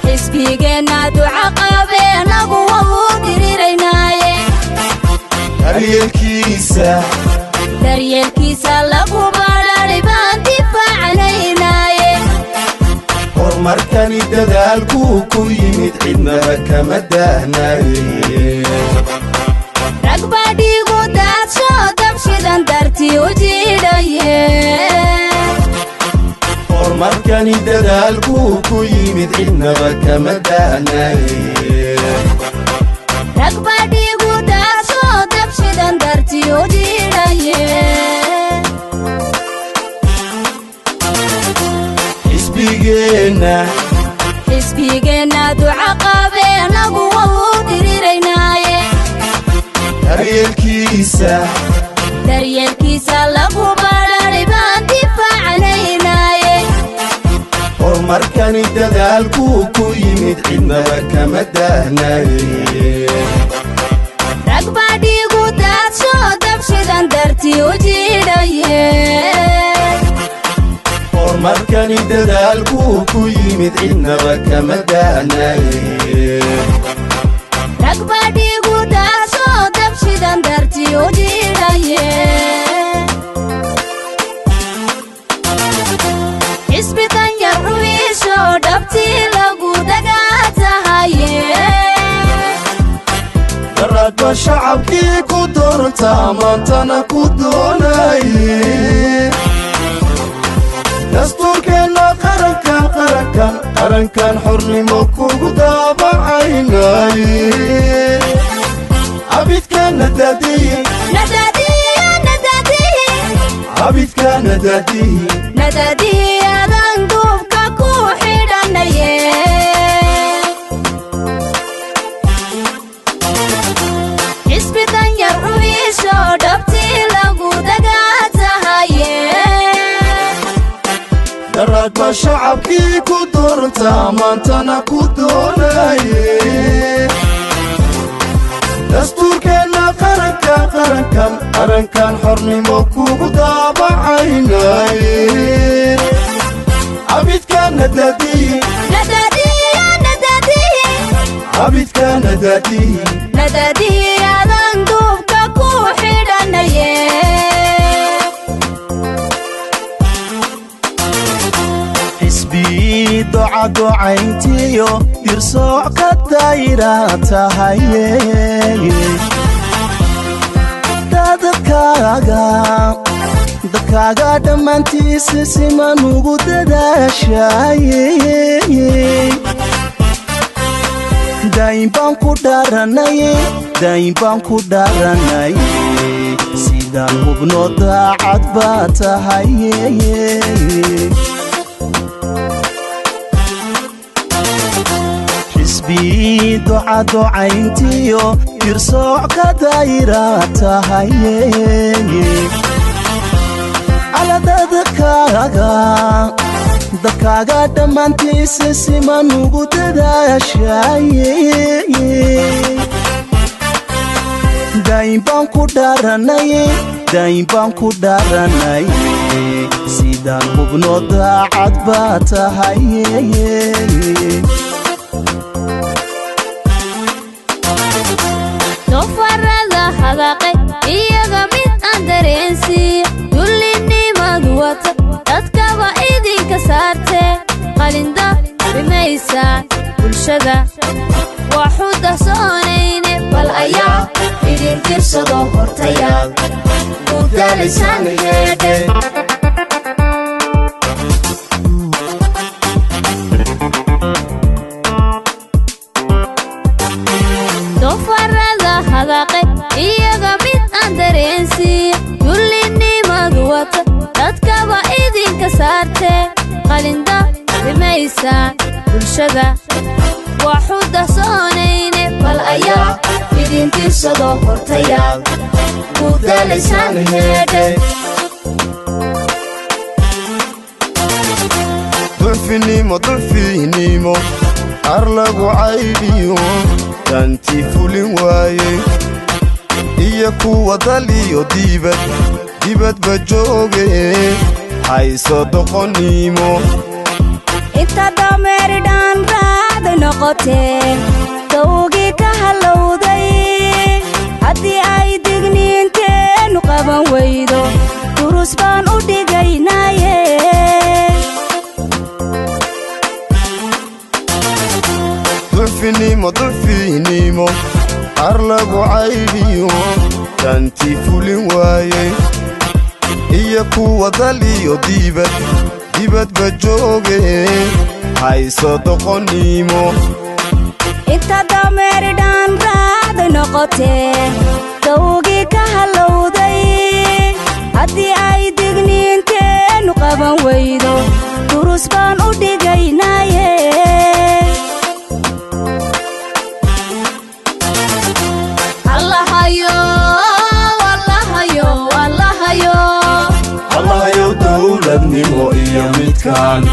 حسبينا دعاء قابينا وودري ريناي دريال كيسا لغو باراري بان دفاع علينا مركني ددالكو كو يمد عدنا كما دهناي رقبة ديغو داد شو دبشدان دارتي وجيداي مركني ددالكو كو يمد عدنا كما دهناي رقبة ديغو داد شو دبشدان دارتي وجيداي حسبينا دعاء قابينا وودري ريناي دريال كيسا لغو باراري بان دفاع علينا مركني ددالكو كو يمد عدنا كما دهناي رقبة ديغو داد شو دبشدان دارتي وجيداي مركني ددالكو كو يمد عدنا كما دهناي رقبة ديغو داد شو دبشدان دارتي وجيداي حسبي دنيا رويشو دبتي لغو دقاتهاي درد شعبكي كو دورتا مانتنا كو دوناي دستوركنا قرنكان حرنمو كوغو دابا عيناي عبيد كان ندادي عبيد كان ندادي أذان دوبكا كو حيداناي حسبي دنيا رويشو دبتي لغو دقاتهاي درد شعبكي كو دورتا مانتنا كو دوناي دستوركنا قرنكان حرنمو كوغو دابا عيناي عبيد كان ندادي عبيد كان ندادي أذان دوبكا كو حيداناي حسبي دعاينتيو يرسوع كدايراتهاي dadkaaga dhammaantiisa siman ugu dadaashay dayn baan ku dhaaranay sidaan hubno daacad baa tahay حسبي دعاينتيو يرسوع كدايراتهاي على dadkaaga dhammaantiisa siman ugu dadaashay dayn baan ku dhaaranay sidaan hubno daacad baa tahay dofarada hadaqay iyaga mid aan dareensi dullinimadu wata dadkaba idinka saarte qalinda rimaysa bulshada waxuda soonayne bal ayaa idin tirsado hortayaa gudalisaan yeedhe dofarada hadaqay iyaga mid aan dareensi dullinimadu wata dadkaba idinka saarte qalinda rimaysa bulshada waxuda soonayne bal ayaa idin tirsado hortayaa gudalisaan yeedhe ضعفينيمو أرلقو عيبيو دانتي فولين وايه إيا كوة داليو ديبت بجوغي حيثو دقونيمو inta dameerdhaan raad noqotee dawgii ka halowday haddii ay digniinteenu qaban weydo durus baan u dhigaynaaye dufinimo arlagu caybiyo dantii fulin waaye iyo kuwa daliyo dibadba jooge hayso doqonnimo inta dameerdhaan raad noqotee dawgii ka halowday haddii ay digniinteenu qaban weydo durus baan u dhigaynaaye allahayow dawladnimo iyo midkaan